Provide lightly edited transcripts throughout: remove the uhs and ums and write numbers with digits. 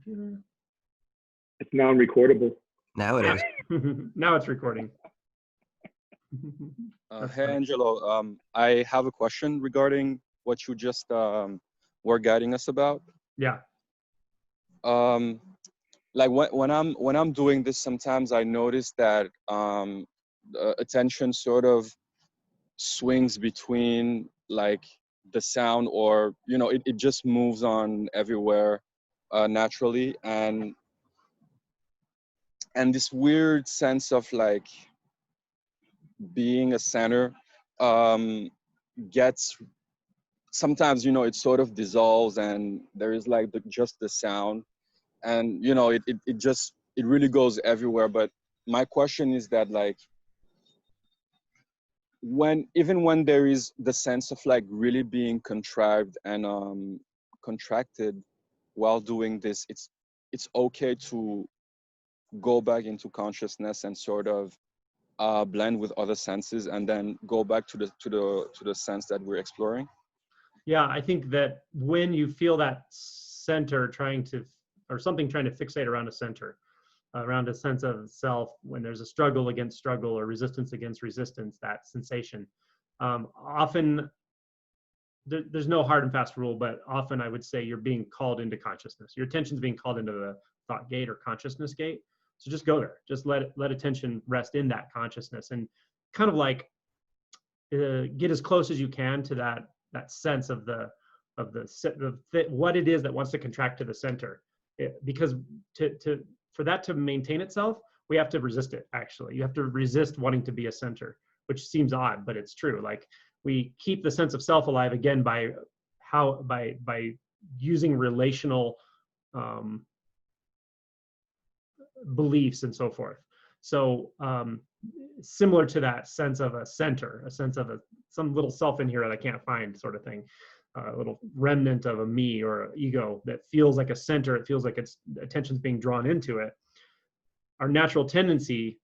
computer. It's non-recordable. Now it is. Now it's recording. Hey, Angelo. I have a question regarding what you just were guiding us about. Yeah. Like when I'm doing this, sometimes I notice that the attention sort of swings between like the sound, or it just moves on everywhere naturally, and this weird sense of like being a center gets sometimes, it sort of dissolves, and there is like just the sound, and it really goes everywhere. But my question is that, like, even when there is the sense of like really being contrived and contracted while doing this, it's okay to go back into consciousness and sort of blend with other senses, and then go back to the sense that we're exploring. Yeah, I think that when you feel that center or something trying to fixate around a center, around a sense of self, when there's a struggle against struggle or resistance against resistance, that sensation, often there's no hard and fast rule, but often I would say you're being called into consciousness. Your attention's being called into the thought gate or consciousness gate. So just go there. Just let attention rest in that consciousness, and kind of like get as close as you can to that sense of what it is that wants to contract to the center. Because for that to maintain itself, we have to resist it. Actually, you have to resist wanting to be a center, which seems odd, but it's true. Like, we keep the sense of self alive again by using relational beliefs and so forth. So similar to that sense of a center, a sense of some little self in here that I can't find, sort of thing, a little remnant of a me or an ego that feels like a center. It feels like its attention's being drawn into it. Our natural tendency,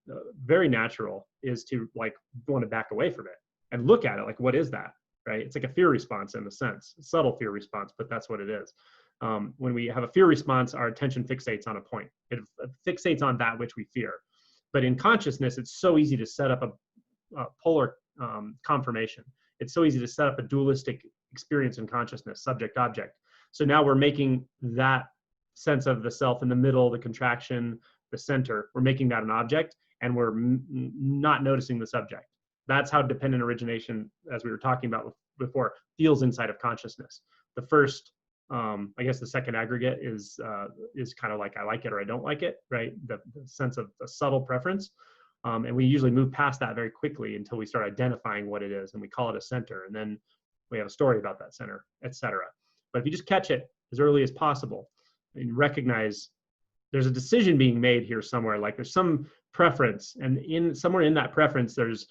very natural, is to like want to back away from it and look at it like, what is that, right? It's like a fear response in a sense, a subtle fear response, but that's what it is. When we have a fear response, our attention fixates on a point. It fixates on that which we fear. But in consciousness, it's so easy to set up a polar conformation. It's so easy to set up a dualistic experience in consciousness, subject-object. So now we're making that sense of the self in the middle, the contraction, the center, we're making that an object, and we're not noticing the subject. That's how dependent origination, as we were talking about before, feels inside of consciousness. The first, I guess the second aggregate is kind of like I like it or I don't like it, right? The sense of a subtle preference. And we usually move past that very quickly until we start identifying what it is, and we call it a center. And then we have a story about that center, etc. But if you just catch it as early as possible and recognize there's a decision being made here somewhere, like there's some preference, and somewhere in that preference, there's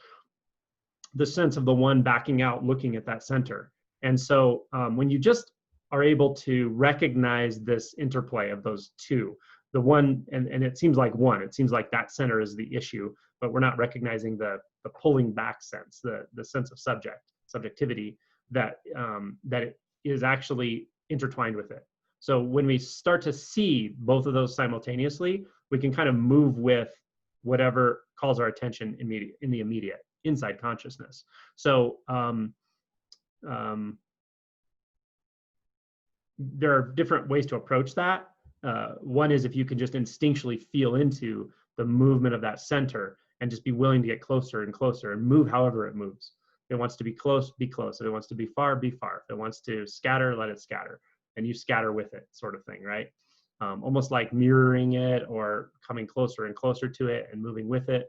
the sense of the one backing out, looking at that center. And so when you just are able to recognize this interplay of those two, the one, and it seems like one, it seems like that center is the issue, but we're not recognizing the pulling back sense, the sense of subjectivity that it is actually intertwined with it. So when we start to see both of those simultaneously, we can kind of move with whatever calls our attention in the immediate, inside consciousness. So there are different ways to approach that. One is if you can just instinctually feel into the movement of that center and just be willing to get closer and closer and move however it moves. If it wants to be close, be close. If it wants to be far, be far. If it wants to scatter, let it scatter. And you scatter with it, sort of thing, right? Almost like mirroring it or coming closer and closer to it and moving with it.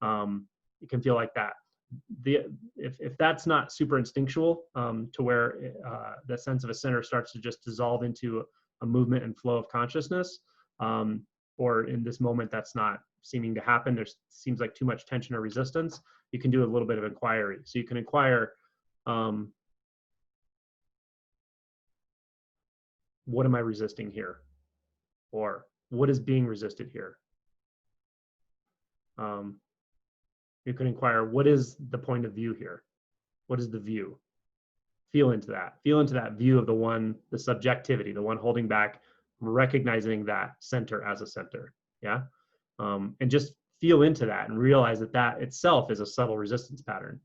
It can feel like that. If that's not super instinctual, to where the sense of a center starts to just dissolve into a movement and flow of consciousness, or in this moment that's not seeming to happen, there seems like too much tension or resistance, you can do a little bit of inquiry. So you can inquire, what am I resisting here? Or what is being resisted here? You can inquire, what is the point of view here? What is the view? Feel into that. Feel into that view of the one, the subjectivity, the one holding back recognizing that center as a center. Yeah. And just feel into that and realize that that itself is a subtle resistance pattern.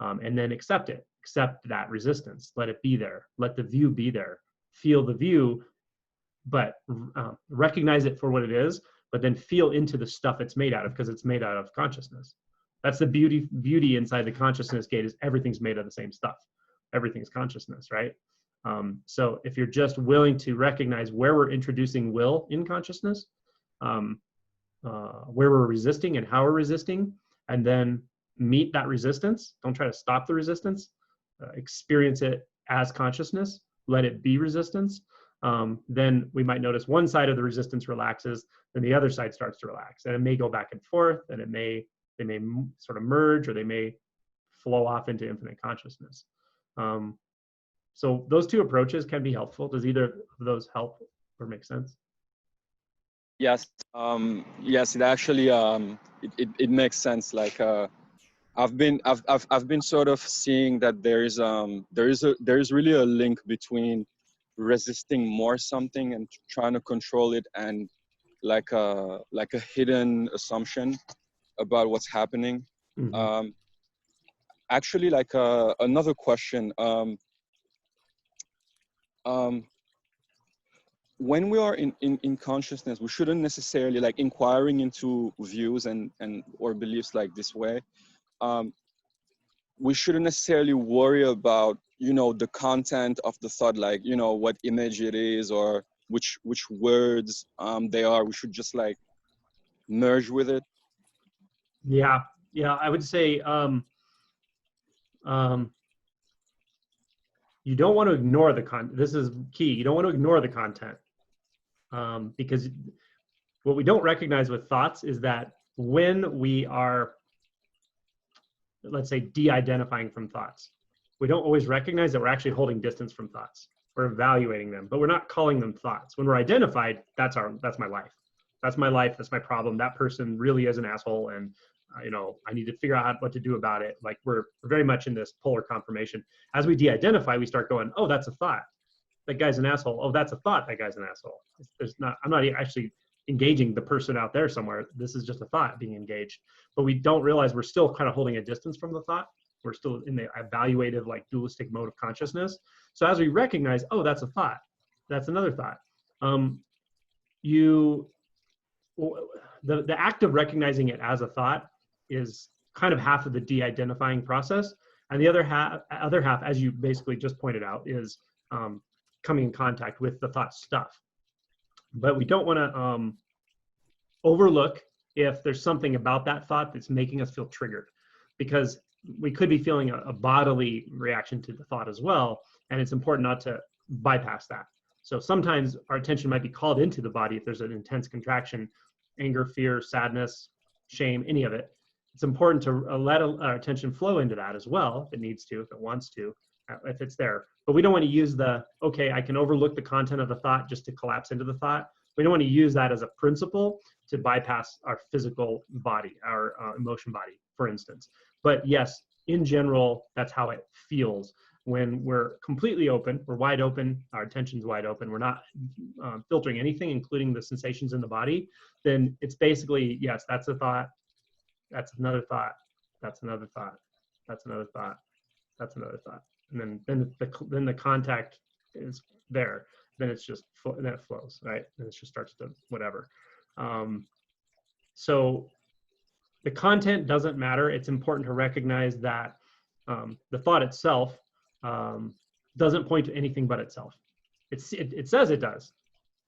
And then accept it, accept that resistance, let it be there, let the view be there, feel the view, but recognize it for what it is, but then feel into the stuff it's made out of, because it's made out of consciousness. That's the beauty inside the consciousness gate, is everything's made of the same stuff. Everything's consciousness, right? So if you're just willing to recognize where we're introducing will in consciousness, where we're resisting and how we're resisting, and then meet that resistance, don't try to stop the resistance, experience it as consciousness, let it be resistance, then we might notice one side of the resistance relaxes, then the other side starts to relax, and it may go back and forth, and they may sort of merge, or they may flow off into infinite consciousness. So those two approaches can be helpful. Does either of those help or make sense? Yes, yes, it actually it makes sense. Like I've been sort of seeing that there is really a link between resisting more something and trying to control it, and like a hidden assumption about what's happening. Mm-hmm. Actually, like another question. When we are in consciousness, we shouldn't necessarily, like, inquiring into views and or beliefs like this way. We shouldn't necessarily worry about, the content of the thought, like, what image it is or which words they are. We should just, like, merge with it. Yeah, I would say you don't want to ignore the content. This is key. You don't want to ignore the content, because what we don't recognize with thoughts is that when we are, let's say, de-identifying from thoughts, we don't always recognize that we're actually holding distance from thoughts. We're evaluating them, but we're not calling them thoughts. When we're identified, that's my life. That's my life. That's my problem. That person really is an asshole, and I need to figure out what to do about it. Like, we're very much in this polar confirmation. As we de-identify, we start going, oh, that's a thought. That guy's an asshole. Oh, that's a thought. That guy's an asshole. I'm not actually engaging the person out there somewhere. This is just a thought being engaged. But we don't realize we're still kind of holding a distance from the thought. We're still in the evaluative, like, dualistic mode of consciousness. So as we recognize, oh, that's a thought. That's another thought. The act of recognizing it as a thought is kind of half of the de-identifying process, and the other half, as you basically just pointed out, is coming in contact with the thought stuff. But we don't want to overlook if there's something about that thought that's making us feel triggered, because we could be feeling a bodily reaction to the thought as well, and it's important not to bypass that. So sometimes our attention might be called into the body if there's an intense contraction, anger, fear, sadness, shame, any of it. It's important to let our attention flow into that as well, if it needs to, if it wants to, if it's there. But we don't want to use okay, I can overlook the content of the thought just to collapse into the thought. We don't want to use that as a principle to bypass our physical body, our emotion body, for instance. But yes, in general, that's how it feels. When we're completely open, we're wide open, our attention's wide open, we're not filtering anything, including the sensations in the body, then it's basically, yes, that's a thought, that's another thought, that's another thought, that's another thought, that's another thought. And then the contact is there. Then it's just, then it flows, right? And it just starts to whatever. So the content doesn't matter. It's important to recognize that the thought itself doesn't point to anything but itself. It says it does,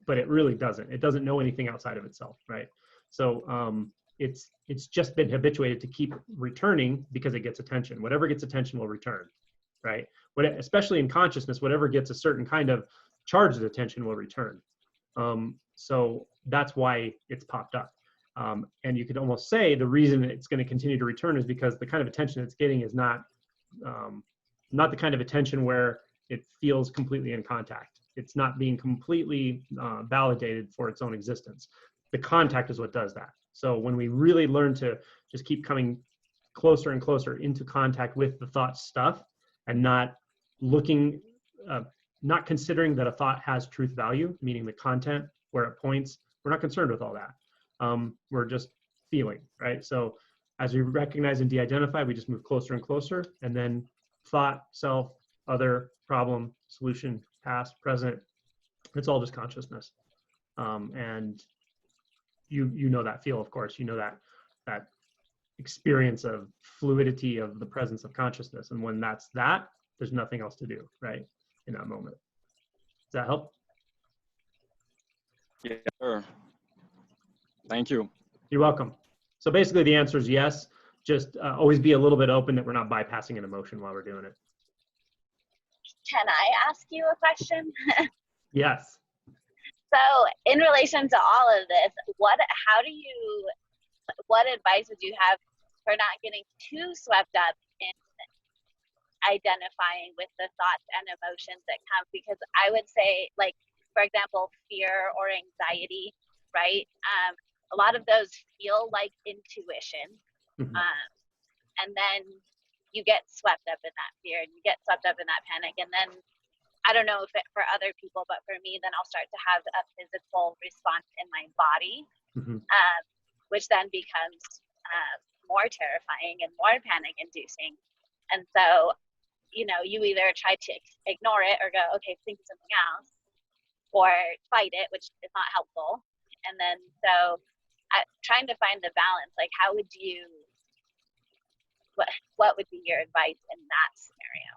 but it really doesn't. It doesn't know anything outside of itself, right? So it's just been habituated to keep returning because it gets attention. Whatever gets attention will return, right? Especially in consciousness, whatever gets a certain kind of charged attention will return. So that's why it's popped up. And you could almost say the reason it's going to continue to return is because the kind of attention it's getting is not the kind of attention where it feels completely in contact. It's not being completely validated for its own existence. The contact is what does that. So when we really learn to just keep coming closer and closer into contact with the thought stuff and not looking, not considering that a thought has truth value, meaning the content, where it points. We're not concerned with all that. We're just feeling, right? So as we recognize and de-identify, we just move closer and closer, and then thought, self, other, problem, solution, past, present, it's all just consciousness. And you know that feel, of course, you know that experience of fluidity of the presence of consciousness. And when that's that, there's nothing else to do, right? In that moment. Does that help? Yeah, sure. Thank you. You're welcome. So basically the answer is yes. Just always be a little bit open that we're not bypassing an emotion while we're doing it. Can I ask you a question? Yes. So in relation to all of this, what advice would you have for not getting too swept up in identifying with the thoughts and emotions that come? Because I would say, like, for example, fear or anxiety, right? A lot of those feel like intuition. Mm-hmm. And then you get swept up in that fear and you get swept up in that panic. And then, I don't know if it for other people, but for me, then I'll start to have a physical response in my body, Mm-hmm. Which then becomes more terrifying and more panic inducing. And so, you know, you either try to ignore it or go, okay, think of something else, or fight it, which is not helpful. And then, so trying to find the balance, like how would you, what would be your advice in that scenario?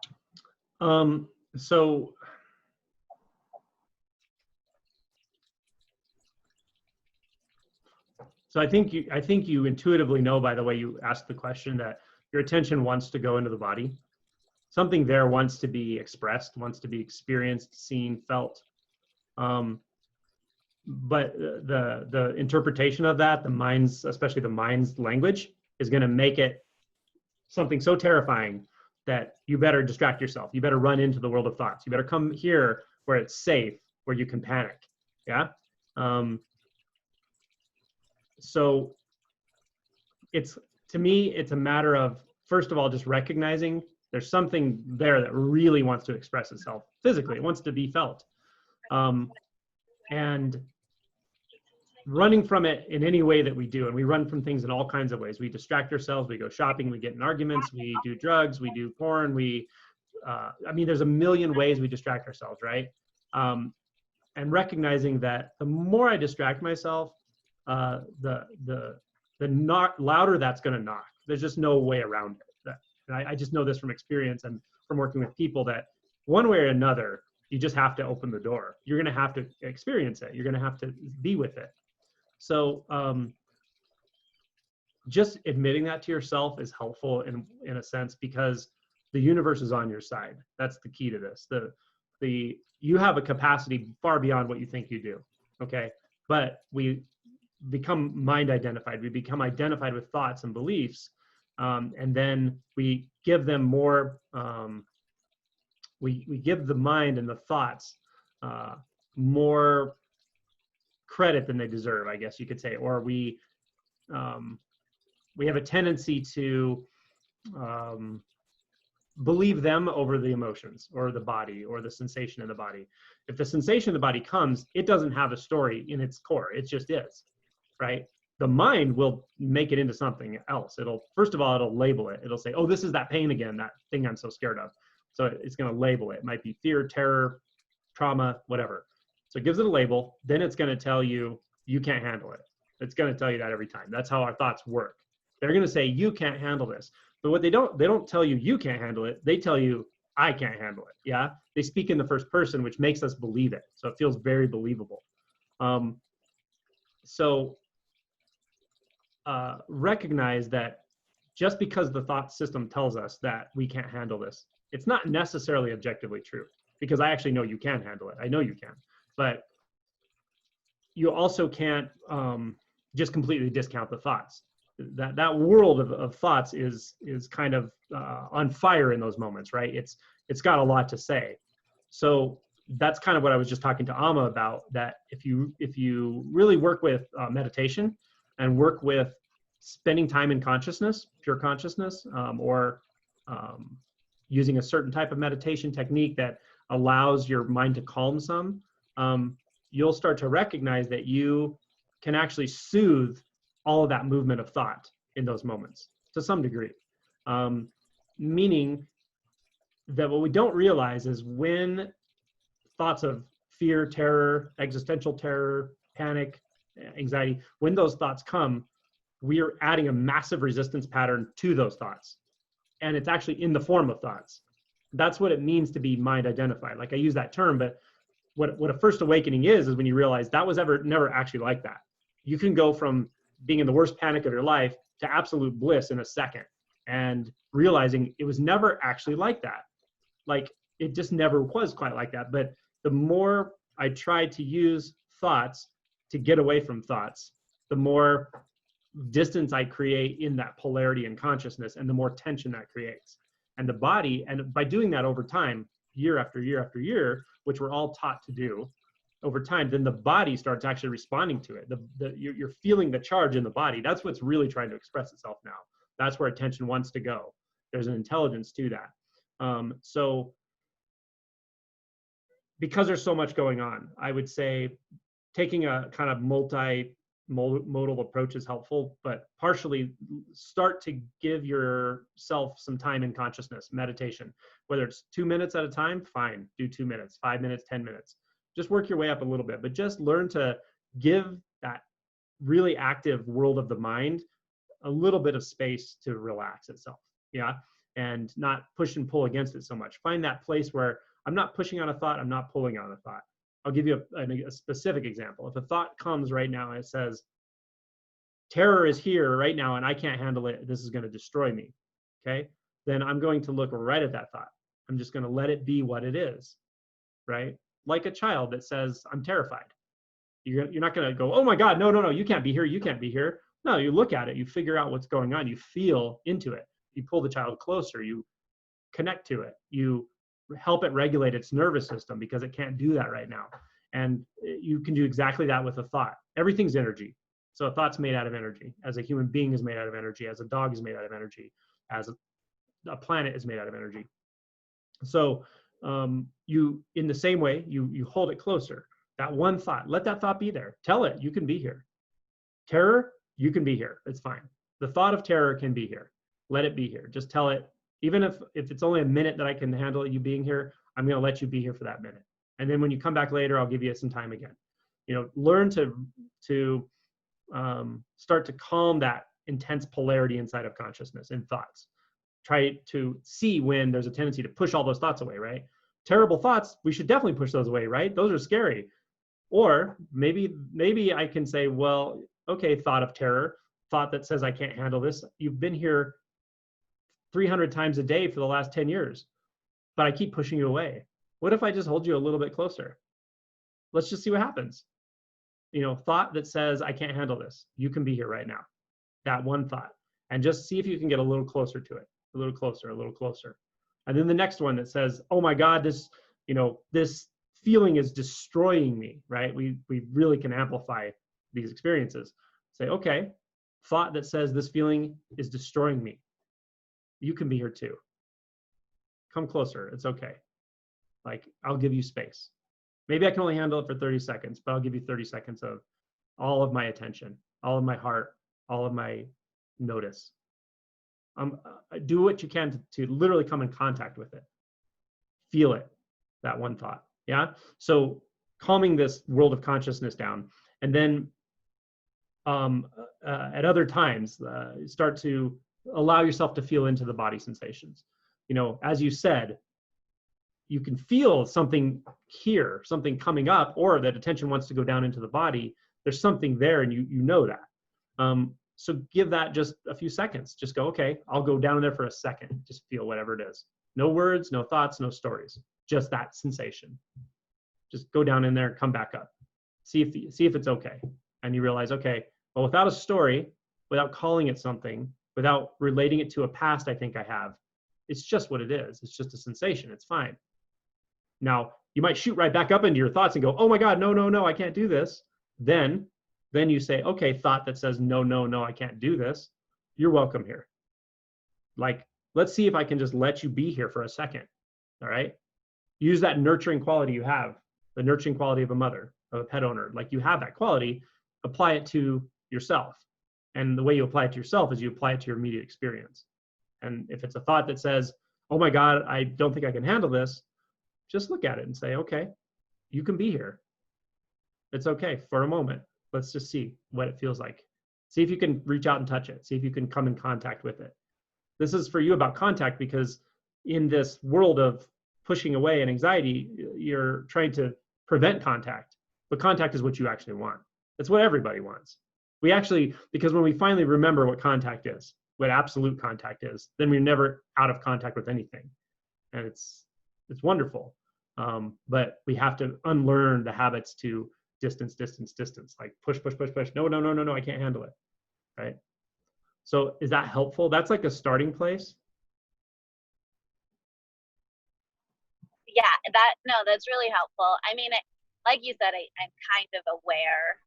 So I think you intuitively know by the way you asked the question that your attention wants to go into the body. Something there wants to be expressed, wants to be experienced, seen, felt. But the interpretation of that, the mind's, especially the mind's language, is going to make it something so terrifying that you better distract yourself. You better run into the world of thoughts. You better come here where it's safe, where you can panic. Yeah. So to me, it's a matter of, first of all, just recognizing there's something there that really wants to express itself physically. It wants to be felt. And running from it in any way that we do, and we run from things in all kinds of ways. We distract ourselves, we go shopping, we get in arguments, we do drugs, we do porn, I mean, there's a million ways we distract ourselves, right? And recognizing that the more I distract myself, the louder that's gonna knock. There's just no way around it. And I just know this from experience and from working with people that one way or another, you just have to open the door. You're gonna have to experience it. You're gonna have to be with it. So just admitting that to yourself is helpful in a sense, because the universe is on your side. That's the key to this. You have a capacity far beyond what you think you do, okay? But we become mind identified. We become identified with thoughts and beliefs, and then we give them more, we give the mind and the thoughts more credit than they deserve, I guess you could say, or we have a tendency to believe them over the emotions or the body or the sensation in the body. If the sensation in the body comes, it doesn't have a story in its core. It just is, right? The mind will make it into something else. First of all, it'll label it. It'll say, oh, this is that pain again, that thing I'm so scared of. So it's going to label it. It might be fear, terror, trauma, whatever. So it gives it a label. Then it's going to tell you, you can't handle it. It's going to tell you that every time. That's how our thoughts work. They're going to say, you can't handle this. But what they don't tell you, you can't handle it. They tell you, I can't handle it. Yeah. They speak in the first person, which makes us believe it. So it feels very believable. Recognize that just because the thought system tells us that we can't handle this, it's not necessarily objectively true, because I actually know you can handle it. I know you can, but you also can't just completely discount the thoughts. That world of thoughts is kind of on fire in those moments, right? It's got a lot to say. So that's kind of what I was just talking to Amma about, that if you really work with meditation and work with spending time in consciousness, pure consciousness, or using a certain type of meditation technique that allows your mind to calm some, you'll start to recognize that you can actually soothe all of that movement of thought in those moments to some degree. Meaning that what we don't realize is when thoughts of fear, terror, existential terror, panic, anxiety, when those thoughts come, we are adding a massive resistance pattern to those thoughts. And it's actually in the form of thoughts. That's what it means to be mind identified. Like I use that term, but what a first awakening is when you realize that was never actually like that. You can go from being in the worst panic of your life to absolute bliss in a second, and realizing it was never actually like that. Like it just never was quite like that. But the more I tried to use thoughts to get away from thoughts, the more distance I create in that polarity in consciousness, and the more tension that creates. And the body, and by doing that over time, year after year after year, which we're all taught to do over time, then the body starts actually responding to it. You're feeling the charge in the body. That's what's really trying to express itself now. That's where attention wants to go. There's an intelligence to that. So because there's so much going on, I would say taking a kind of multi-modal approach is helpful, but partially start to give yourself some time in consciousness, meditation. Whether it's 2 minutes at a time, fine, do 2 minutes, 5 minutes, 10 minutes. Just work your way up a little bit, but just learn to give that really active world of the mind a little bit of space to relax itself, yeah? And not push and pull against it so much. Find that place where I'm not pushing on a thought, I'm not pulling on a thought. I'll give you a specific example. If a thought comes right now and it says, terror is here right now and I can't handle it, this is going to destroy me, okay? Then I'm going to look right at that thought. I'm just going to let it be what it is, right? Like a child that says, I'm terrified. You're not going to go, oh my God, no, you can't be here, you can't be here. No, you look at it, you figure out what's going on, you feel into it. You pull the child closer, you connect to it, you help it regulate its nervous system because it can't do that right now. And you can do exactly that with a thought. Everything's energy. So a thought's made out of energy. As a human being is made out of energy, as a dog is made out of energy, as a planet is made out of energy. So you, in the same way, you hold it closer. That one thought, let that thought be there. Tell it, you can be here. Terror, you can be here. It's fine. The thought of terror can be here. Let it be here. Just tell it, even if it's only a minute that I can handle you being here, I'm going to let you be here for that minute. And then when you come back later, I'll give you some time again. You know, learn to start to calm that intense polarity inside of consciousness and thoughts. Try to see when there's a tendency to push all those thoughts away, right? Terrible thoughts, we should definitely push those away, right? Those are scary. Or maybe I can say, well, okay, thought of terror, thought that says I can't handle this. You've been here 300 times a day for the last 10 years, but I keep pushing you away. What if I just hold you a little bit closer? Let's just see what happens. You know, thought that says I can't handle this. You can be here right now. That one thought. And just see if you can get a little closer to it, a little closer, a little closer. And then the next one that says, oh my God, this feeling is destroying me, right? We really can amplify these experiences. Say, okay, thought that says this feeling is destroying me. You can be here too. Come closer, it's okay. Like, I'll give you space. Maybe I can only handle it for 30 seconds, but I'll give you 30 seconds of all of my attention, all of my heart, all of my notice. Do what you can to literally come in contact with it. Feel it, that one thought, yeah? So calming this world of consciousness down, and then at other times, start to allow yourself to feel into the body sensations. You know, as you said, you can feel something here, something coming up, or that attention wants to go down into the body. There's something there, and you know that. So give that just a few seconds. Just go, okay, I'll go down in there for a second. Just feel whatever it is. No words, no thoughts, no stories. Just that sensation. Just go down in there, come back up. See if it's okay. And you realize, okay, well, without a story, without calling it something, without relating it to a past I think I have, it's just what it is. It's just a sensation. It's fine. Now, you might shoot right back up into your thoughts and go, oh my God, no, I can't do this. Then you say, okay, thought that says, no, I can't do this. You're welcome here. Like, let's see if I can just let you be here for a second. All right. use that nurturing quality you have, the nurturing quality of a mother, of a pet owner. Like you have that quality, apply it to yourself. And the way you apply it to yourself is you apply it to your immediate experience. And if it's a thought that says, oh my God, I don't think I can handle this, just look at it and say, okay, you can be here. It's okay for a moment. Let's just see what it feels like. See if you can reach out and touch it. See if you can come in contact with it. This is for you about contact, because in this world of pushing away and anxiety, you're trying to prevent contact. But contact is what you actually want. It's what everybody wants. We actually, because when we finally remember what contact is, what absolute contact is, then we're never out of contact with anything. And it's wonderful. But we have to unlearn the habits to distance, like push, push, push, push. No, no, no, no, no, I can't handle it, right? So is that helpful? That's like a starting place. Yeah, that's really helpful. I mean, like you said, I'm kind of aware,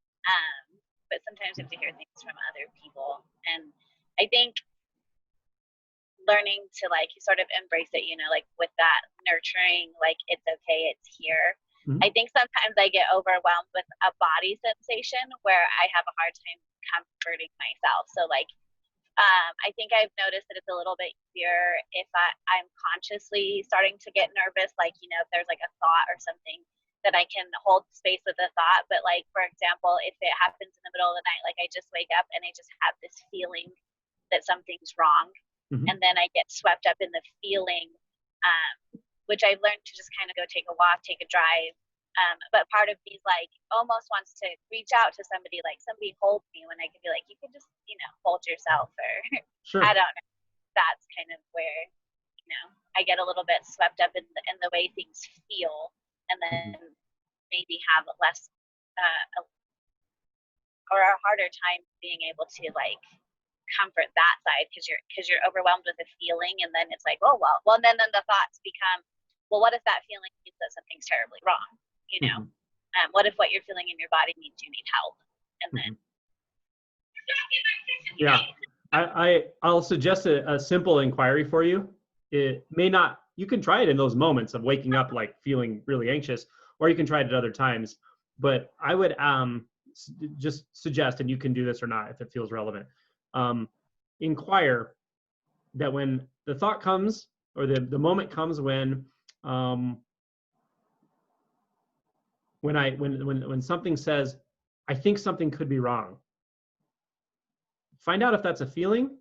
but sometimes I have to hear things from other people. And I think learning to like sort of embrace it, you know, like with that nurturing, like it's okay, it's here. Mm-hmm. I think sometimes I get overwhelmed with a body sensation where I have a hard time comforting myself. So like, I think I've noticed that it's a little bit easier if I'm consciously starting to get nervous, like, you know, if there's like a thought or something, that I can hold space with the thought. But like, for example, if it happens in the middle of the night, like I just wake up and I just have this feeling that something's wrong. Mm-hmm. And then I get swept up in the feeling, which I've learned to just kind of go take a walk, take a drive. But part of me like almost wants to reach out to somebody, like somebody hold me, when I could be like, you can just, you know, hold yourself, or sure. I don't know. That's kind of where, you know, I get a little bit swept up in the way things feel, and then maybe have less or a harder time being able to like comfort that side, because you're overwhelmed with a feeling, and then it's like, oh well, and then the thoughts become, well, what if that feeling means that something's terribly wrong? You know, what if what you're feeling in your body means you need help? And then, yeah, I'll suggest a simple inquiry for you. It may not, you can try it in those moments of waking up like feeling really anxious, or you can try it at other times. But I would just suggest, and you can do this or not if it feels relevant, inquire that when the thought comes, or the moment comes when something says, I think something could be wrong. Find out if that's a feeling.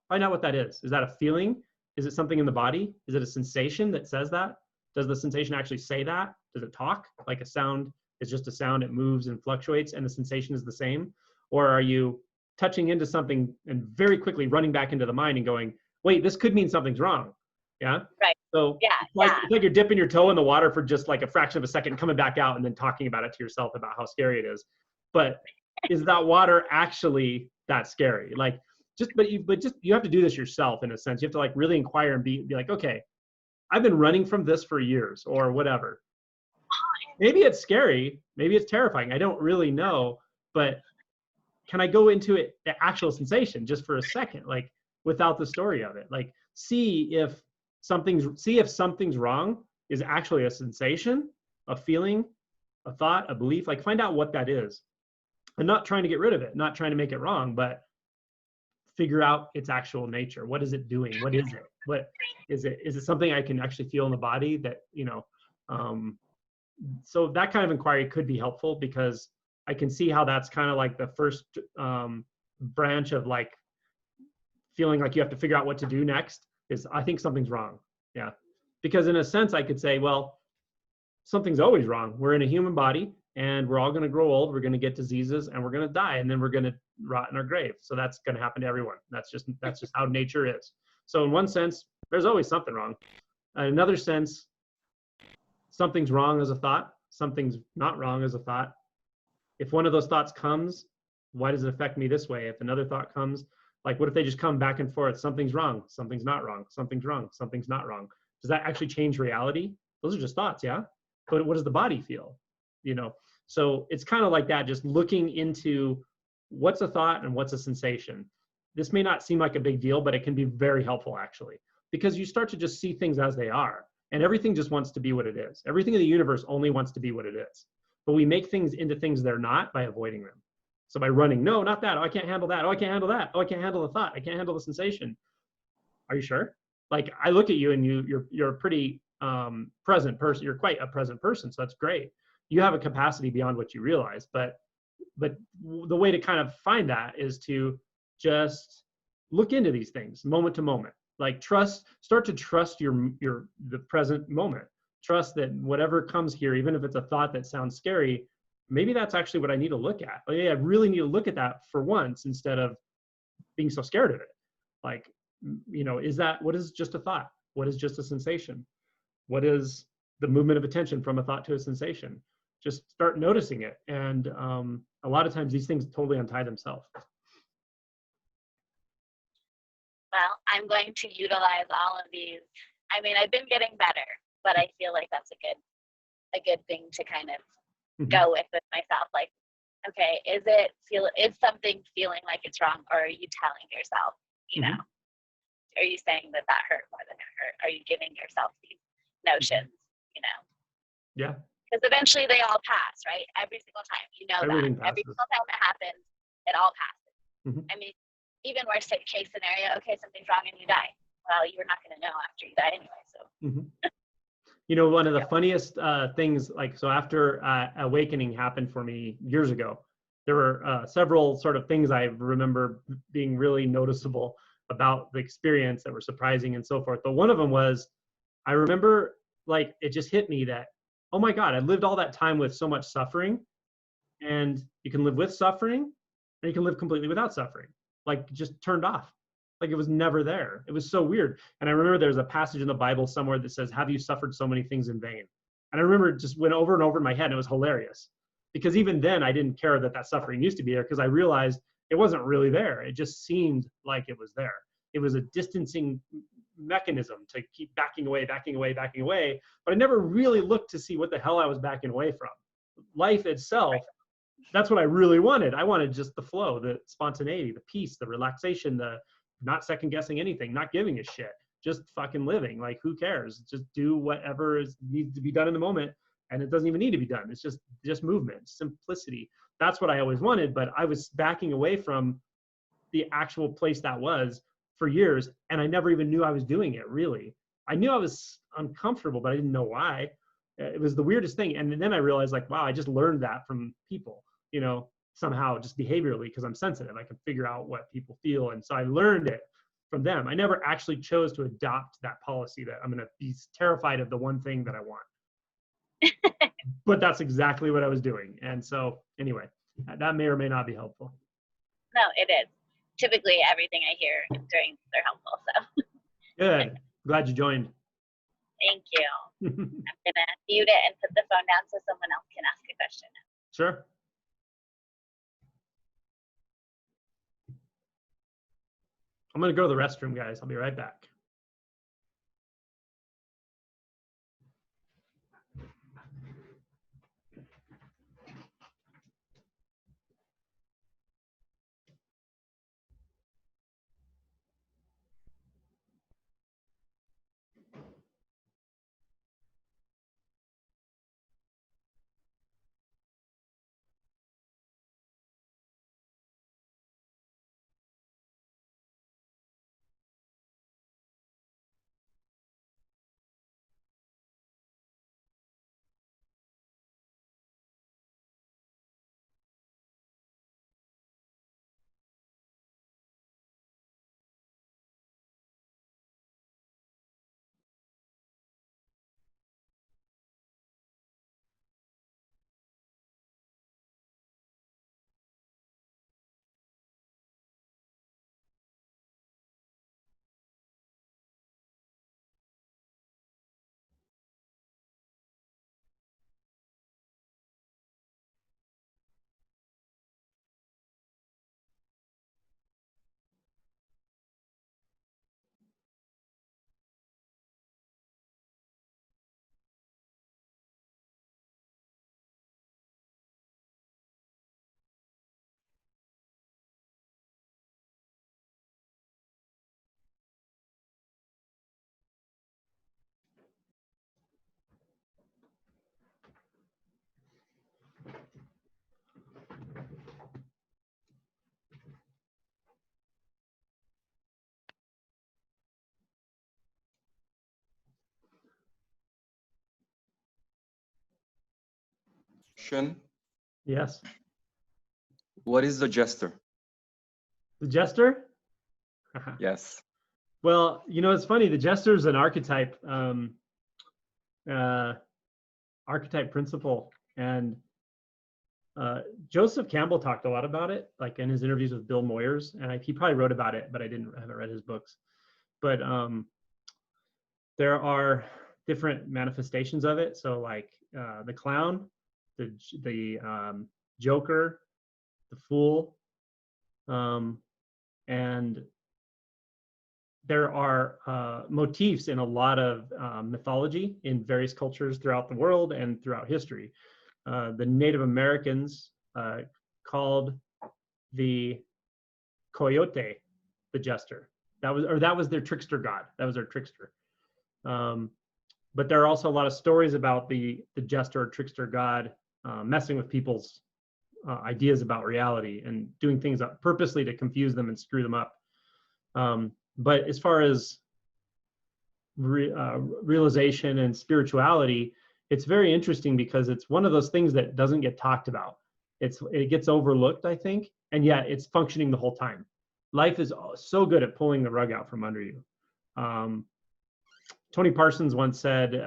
Find out what that is. Is that a feeling? Is it something in the body? Is it a sensation that says that? Does the sensation actually say that? Does it talk? Like a sound is just a sound, it moves and fluctuates, and the sensation is the same? Or are you touching into something and very quickly running back into the mind and going, wait, this could mean something's wrong? Yeah? Right. So it's like you're dipping your toe in the water for just like a fraction of a second, coming back out, and then talking about it to yourself about how scary it is. But is that water actually that scary? Like, but you have to do this yourself in a sense. You have to like really inquire and be like, okay, I've been running from this for years or whatever. Maybe it's scary. Maybe it's terrifying. I don't really know, but can I go into it, the actual sensation, just for a second, like without the story of it? Like, see if something's wrong is actually a sensation, a feeling, a thought, a belief. Like, find out what that is. I'm not trying to get rid of it, not trying to make it wrong, but figure out its actual nature. What is it doing? What is it? What is it? Is it something I can actually feel in the body that, you know, so that kind of inquiry could be helpful, because I can see how that's kind of like the first branch of like feeling like you have to figure out what to do next is, I think something's wrong. Yeah. Because in a sense I could say, well, something's always wrong. We're in a human body and we're all going to grow old. We're going to get diseases and we're going to die, and then we're going to rot in our grave. So that's going to happen to everyone. That's just how nature is. So in one sense, there's always something wrong. In another sense, something's wrong as a thought. Something's not wrong as a thought. If one of those thoughts comes, why does it affect me this way? If another thought comes, like, what if they just come back and forth? Something's wrong. Something's not wrong. Something's wrong. Something's not wrong. Does that actually change reality? Those are just thoughts, yeah? But what does the body feel? You know, so it's kind of like that, just looking into what's a thought and what's a sensation. This may not seem like a big deal, but it can be very helpful actually, because you start to just see things as they are. And everything just wants to be what it is. Everything in the universe only wants to be what it is. But we make things into things they're not by avoiding them. So by running, no, not that. Oh, I can't handle that. Oh, I can't handle that. Oh, I can't handle the thought. I can't handle the sensation. Are you sure? Like, I look at you and you're a pretty present person. You're quite a present person. So that's great. You have a capacity beyond what you realize. But the way to kind of find that is to just look into these things moment to moment. Like start to trust the present moment. Trust that whatever comes here, even if it's a thought that sounds scary, maybe that's actually what I need to look at. Like, yeah, I really need to look at that for once instead of being so scared of it. Like, what is just a thought? What is just a sensation? What is the movement of attention from a thought to a sensation? Just start noticing it. And a lot of times these things totally untie themselves. Well, I'm going to utilize all of these. I mean, I've been getting better, but I feel like that's a good thing to kind of go with myself. Like, okay, is something feeling like it's wrong, or are you telling yourself, are you saying that hurt more than it hurt? Are you giving yourself these notions, Yeah. Because eventually they all pass, right? Every single time, Everything that. Every passes. single time it happens, it all passes. Mhm. I mean, even worst case scenario, okay, something's wrong and you die. Well, you're not going to know after you die anyway. So. One of the funniest things, like, so after awakening happened for me years ago, there were several sort of things I remember being really noticeable about the experience that were surprising and so forth. But one of them was, I remember, like, it just hit me that, oh my God, I lived all that time with so much suffering, and you can live with suffering and you can live completely without suffering, like just turned off. Like it was never there. It was so weird. And I remember there's a passage in the Bible somewhere that says, have you suffered so many things in vain? And I remember it just went over and over in my head, and it was hilarious. Because even then I didn't care that suffering used to be there, because I realized it wasn't really there. It just seemed like it was there. It was a distancing mechanism to keep backing away. But I never really looked to see what the hell I was backing away from. Life itself, that's what I really wanted. I wanted just the flow, the spontaneity, the peace, the relaxation, the not second guessing anything, not giving a shit, just fucking living. Like, who cares? Just do whatever needs to be done in the moment. And it doesn't even need to be done. It's just movement, simplicity. That's what I always wanted, but I was backing away from the actual place that was for years. And I never even knew I was doing it, really. I knew I was uncomfortable, but I didn't know why. It was the weirdest thing. And then I realized, like, wow, I just learned that from people, somehow, just behaviorally, because I'm sensitive. I can figure out what people feel. And so I learned it from them. I never actually chose to adopt that policy that I'm going to be terrified of the one thing that I want. But that's exactly what I was doing. And so anyway, that may or may not be helpful. No, it is. Typically everything I hear during they're helpful. So good. Glad you joined. Thank you. I'm gonna mute it and put the phone down so someone else can ask a question. Sure. I'm going to go to the restroom, guys. I'll be right back. Question. Yes. What is the jester? The Jester? Yes. Well, you know, it's funny. The Jester is an archetype, archetype principle, and Joseph Campbell talked a lot about it, like in his interviews with Bill Moyers, and he probably wrote about it, but I haven't read his books. But there are different manifestations of it. So like the clown, the Joker, the Fool, and there are motifs in a lot of mythology in various cultures throughout the world and throughout history. The Native Americans called the coyote the jester. That was their trickster god. That was their trickster. But there are also a lot of stories about the jester or trickster god messing with people's ideas about reality and doing things purposely to confuse them and screw them up. But as far as realization and spirituality, it's very interesting because it's one of those things that doesn't get talked about. It gets overlooked, I think, and yet it's functioning the whole time. Life is so good at pulling the rug out from under you. Tony Parsons once said,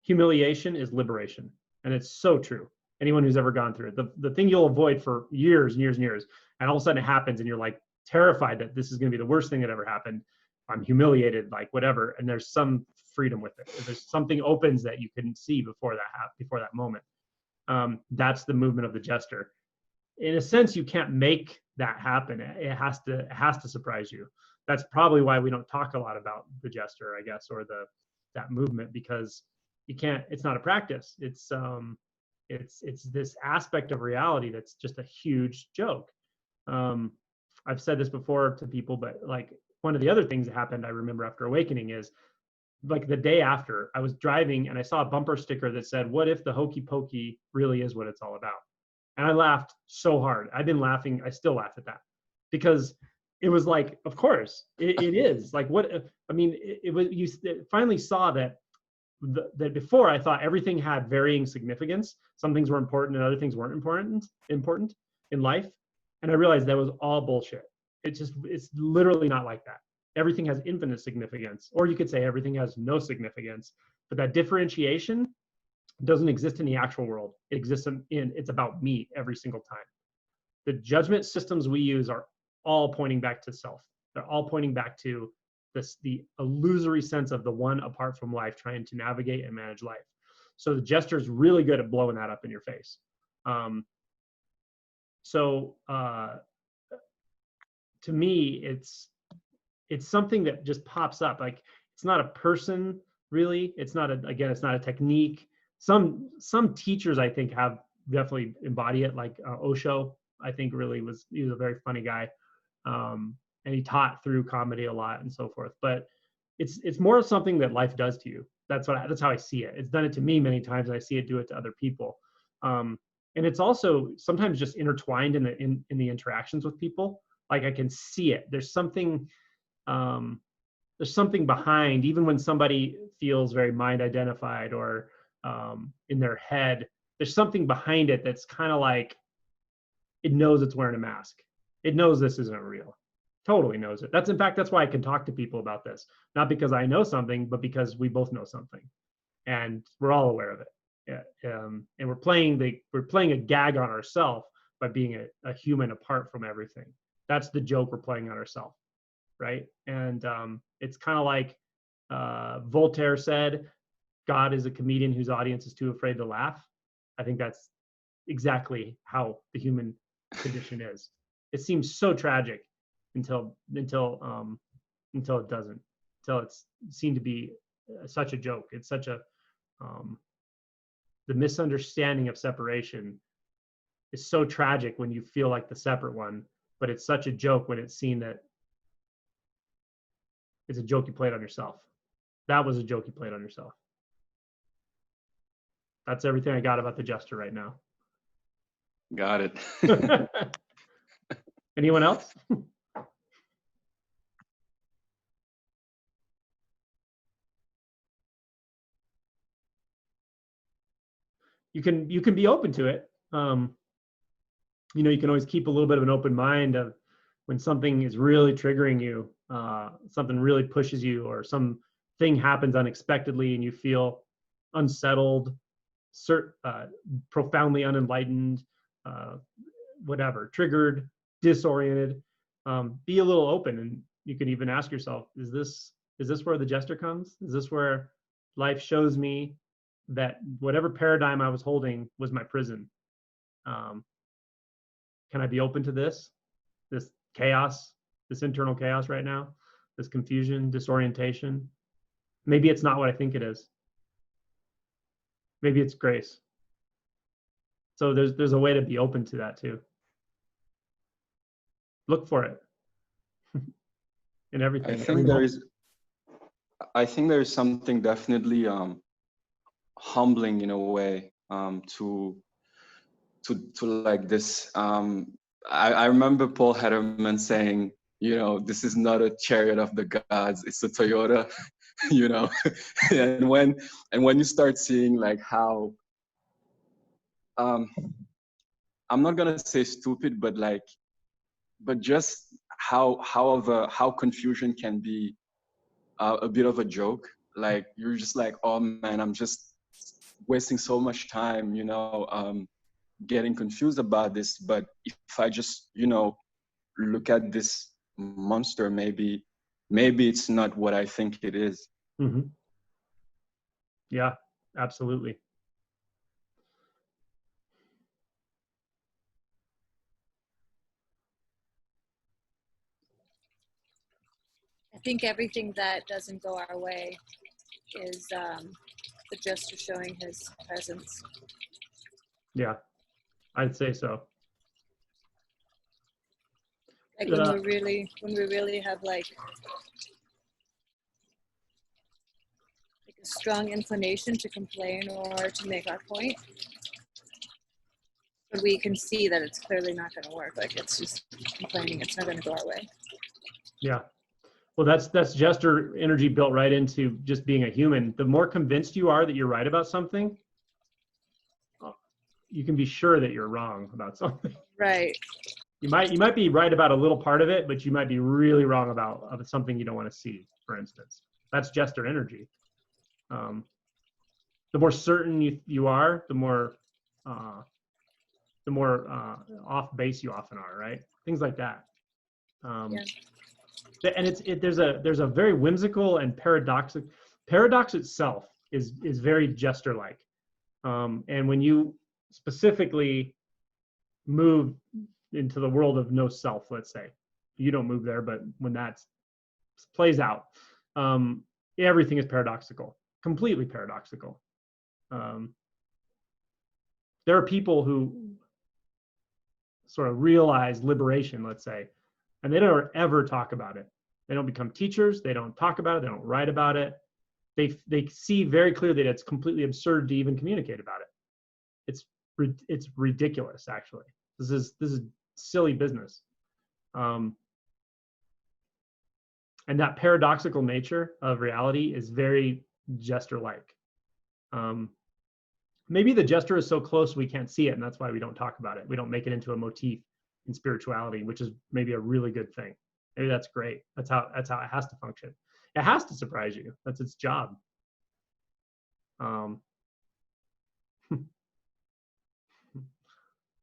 humiliation is liberation. And it's so true. Anyone who's ever gone through it, the thing you'll avoid for years and years and years, and all of a sudden it happens and you're like terrified that this is going to be the worst thing that ever happened. I'm humiliated, like whatever. And there's some freedom with it. There's something opens that you couldn't see before that moment. That's the movement of the jester. In a sense, you can't make that happen. It has to surprise you. That's probably why we don't talk a lot about the jester, I guess, or that movement, because you can't. It's not a practice. It's this aspect of reality that's just a huge joke. I've said this before to people, but like one of the other things that happened, I remember after awakening, is like the day after I was driving and I saw a bumper sticker that said, "What if the hokey pokey really is what it's all about?" And I laughed so hard. I've been laughing. I still laugh at that because it was like, of course it is. Like what, I mean, it was, you finally saw that that before I thought everything had varying significance. Some things were important and other things weren't important in life. And I realized that was all bullshit. It's literally not like that. Everything has infinite significance, or you could say everything has no significance, but that differentiation doesn't exist in the actual world. It exists it's about me every single time. The judgment systems we use are all pointing back to self. They're all pointing back to the illusory sense of the one apart from life, trying to navigate and manage life. So the jester is really good at blowing that up in your face. To me, it's something that just pops up. Like it's not a person, really. It's not a technique. Some teachers, I think, have definitely embody it. Like Osho, I think he was a very funny guy, and he taught through comedy a lot and so forth. But it's more of something that life does to you. That's how I see it. It's done it to me many times, and I see it do it to other people. And it's also sometimes just intertwined in the interactions with people. Like I can see it. There's something behind, even when somebody feels very mind identified or in their head, there's something behind it that's kind of like, it knows it's wearing a mask. It knows this isn't real. Totally knows it. That's why I can talk to people about this. Not because I know something, but because we both know something. And we're all aware of it. Yeah, and we're playing a gag on ourselves by being a human apart from everything. That's the joke we're playing on ourselves, right? And it's kind of like Voltaire said, God is a comedian whose audience is too afraid to laugh. I think that's exactly how the human condition is. It seems so tragic until it doesn't, until it's seen to be such a joke. It's such a the misunderstanding of separation is so tragic when you feel like the separate one, but it's such a joke when it's seen that it's a joke you played on yourself. That was a joke you played on yourself. That's everything I got about the jester right now. Got it. Anyone else? you can be open to it. You know, you can always keep a little bit of an open mind of when something is really triggering you, something really pushes you, or some thing happens unexpectedly and you feel unsettled, profoundly unenlightened, whatever, triggered, disoriented. Be a little open, and you can even ask yourself, is this where the Jester comes? Is this where life shows me that whatever paradigm I was holding was my prison? Can I be open to this chaos, this internal chaos right now, this confusion, disorientation? Maybe it's not what I think it is. Maybe it's grace. So there's a way to be open to that too. Look for it in everything. I think there is something definitely humbling in a way, to like this. I remember Paul Hederman saying, you know, this is not a chariot of the gods, it's a Toyota, you know. and when you start seeing like how, I'm not gonna say stupid, but just how confusion can be a bit of a joke. Like you're just like, oh man, I'm just wasting so much time, you know, getting confused about this. But if I just, you know, look at this monster, maybe it's not what I think it is. Mm-hmm. Yeah, absolutely. I think everything that doesn't go our way is the Jester showing his presence. Yeah, I'd say so. Like when we really have like a strong inclination to complain or to make our point, but we can see that it's clearly not going to work. Like it's just complaining, it's not going to go our way. Yeah. Well, that's Jester energy built right into just being a human. The more convinced you are that you're right about something, you can be sure that you're wrong about something. Right. You might be right about a little part of it, but you might be really wrong about something you don't want to see, for instance. That's Jester energy. The more certain you are, the more off base you often are, right? Things like that. Yeah. And there's a very whimsical and paradox itself is very Jester-like. And when you specifically move into the world of no self, let's say, you don't move there, but when that plays out, everything is paradoxical, completely paradoxical. There are people who sort of realize liberation, let's say, and they don't ever talk about it. They don't become teachers. They don't talk about it. They don't write about it. They see very clearly that it's completely absurd to even communicate about it. It's ridiculous, actually. This is silly business. And that paradoxical nature of reality is very Jester-like. Maybe the Jester is so close we can't see it, and that's why we don't talk about it. We don't make it into a motif in spirituality, which is maybe a really good thing. Maybe that's great. That's how it has to function. It has to surprise you. That's its job.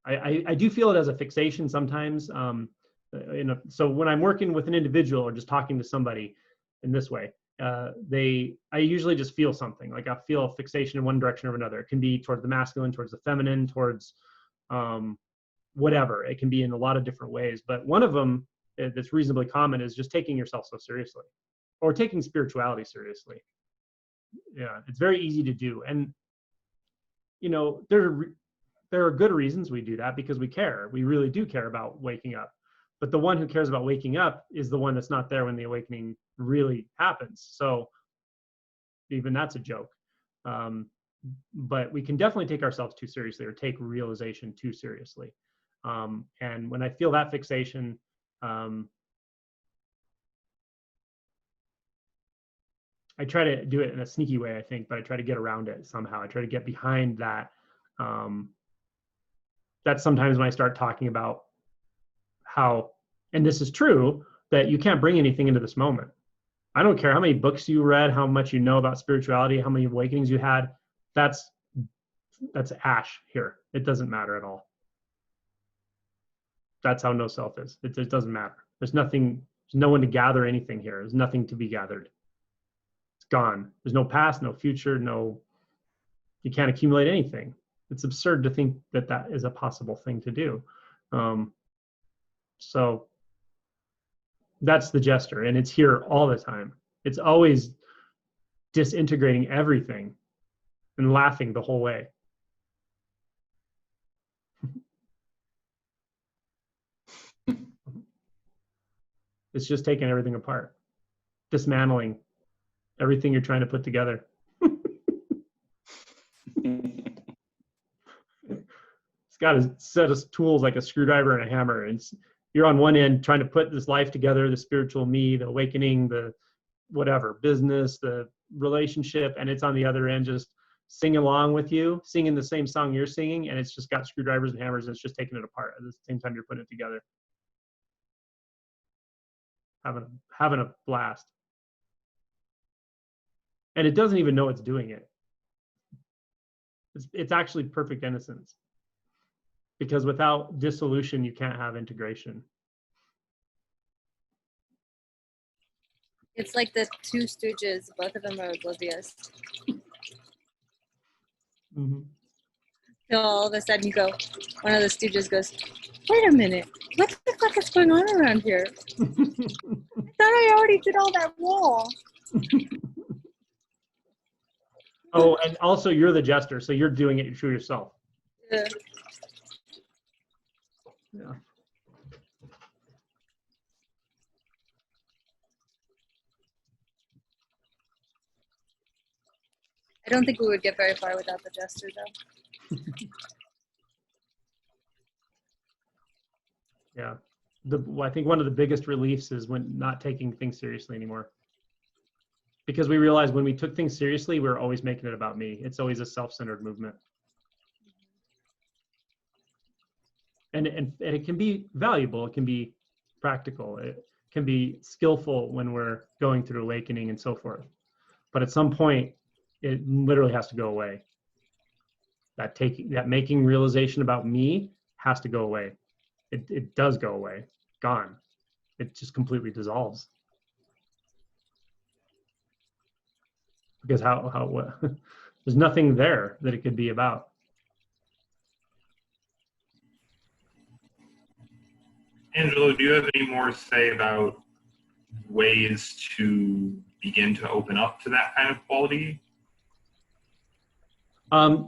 I do feel it as a fixation sometimes. So when I'm working with an individual or just talking to somebody in this way, I usually just feel something. Like I feel a fixation in one direction or another. It can be towards the masculine, towards the feminine, towards whatever. It can be in a lot of different ways. But one of them that's reasonably common is just taking yourself so seriously, or taking spirituality seriously. Yeah, it's very easy to do. And you know, there are good reasons we do that, because we care. We really do care about waking up. But the one who cares about waking up is the one that's not there when the awakening really happens. So even that's a joke. But we can definitely take ourselves too seriously, or take realization too seriously. And when I feel that fixation, I try to do it in a sneaky way, I think, but I try to get around it somehow. I try to get behind that That's sometimes when I start talking about how, and this is true, that you can't bring anything into this moment. I don't care how many books you read, how much you know about spirituality, how many awakenings you had. That's ash here. It doesn't matter at all. That's how no self is. It doesn't matter. There's nothing, there's no one to gather anything here. There's nothing to be gathered. It's gone. There's no past, no future, you can't accumulate anything. It's absurd to think that that is a possible thing to do. So that's the Jester, and it's here all the time. It's always disintegrating everything and laughing the whole way. It's just taking everything apart, dismantling everything you're trying to put together. It's got a set of tools like a screwdriver and a hammer. And you're on one end trying to put this life together, the spiritual me, the awakening, the whatever, business, the relationship, and it's on the other end just singing along with you, singing the same song you're singing, and it's just got screwdrivers and hammers, and it's just taking it apart at the same time you're putting it together. Having a blast. And it doesn't even know it's doing it. It's actually perfect innocence. Because without dissolution, you can't have integration. It's like the two stooges, both of them are oblivious. Mm-hmm. Till all of a sudden you go, one of the stooges goes, wait a minute, what the fuck is going on around here? I thought I already did all that wall. Oh, and also you're the Jester, so you're doing it to yourself. Yeah. Yeah. I don't think we would get very far without the Jester, though. Yeah. I think one of the biggest reliefs is when not taking things seriously anymore. Because we realized when we took things seriously, we were always making it about me. It's always a self-centered movement. And it can be valuable. It can be practical. It can be skillful when we're going through awakening and so forth. But at some point, it literally has to go away. That making realization about me has to go away. It does go away. Gone. It just completely dissolves. Because there's nothing there that it could be about. Angelo, do you have any more to say about ways to begin to open up to that kind of quality?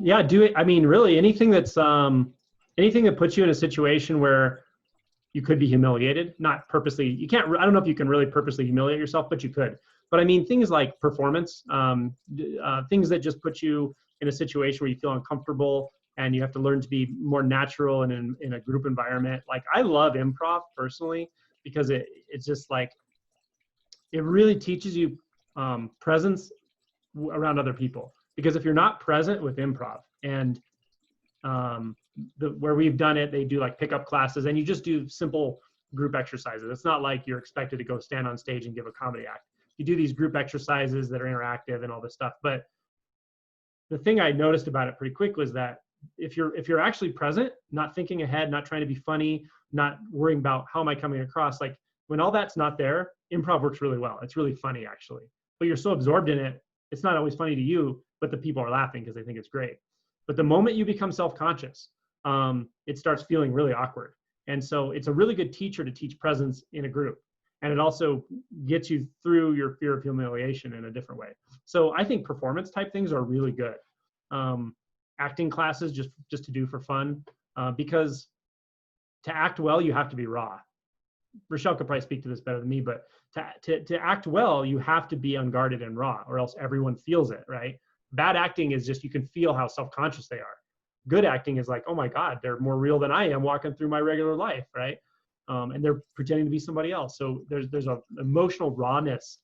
Yeah, do it. I mean, really, anything that's anything that puts you in a situation where you could be humiliated, not purposely. You can't. I don't know if you can really purposely humiliate yourself, but you could. But I mean, things like performance, things that just put you in a situation where you feel uncomfortable and you have to learn to be more natural and in a group environment. Like, I love improv personally because it's just like, it really teaches you presence around other people. Because if you're not present with improv, and where we've done it, they do like pickup classes, and you just do simple group exercises. It's not like you're expected to go stand on stage and give a comedy act. You do these group exercises that are interactive and all this stuff. But the thing I noticed about it pretty quick was that if you're actually present, not thinking ahead, not trying to be funny, not worrying about how am I coming across, like when all that's not there, improv works really well. It's really funny actually. But you're so absorbed in it, it's not always funny to you, but the people are laughing because they think it's great. But the moment you become self-conscious, it starts feeling really awkward. And so it's a really good teacher to teach presence in a group. And it also gets you through your fear of humiliation in a different way. So I think performance type things are really good. Acting classes just to do for fun, because to act well, you have to be raw. Rochelle could probably speak to this better than me, but to act well, you have to be unguarded and raw, or else everyone feels it, right? Bad acting is just, you can feel how self-conscious they are. Good acting is like, oh my God, they're more real than I am walking through my regular life, right? And they're pretending to be somebody else. So there's an emotional rawness,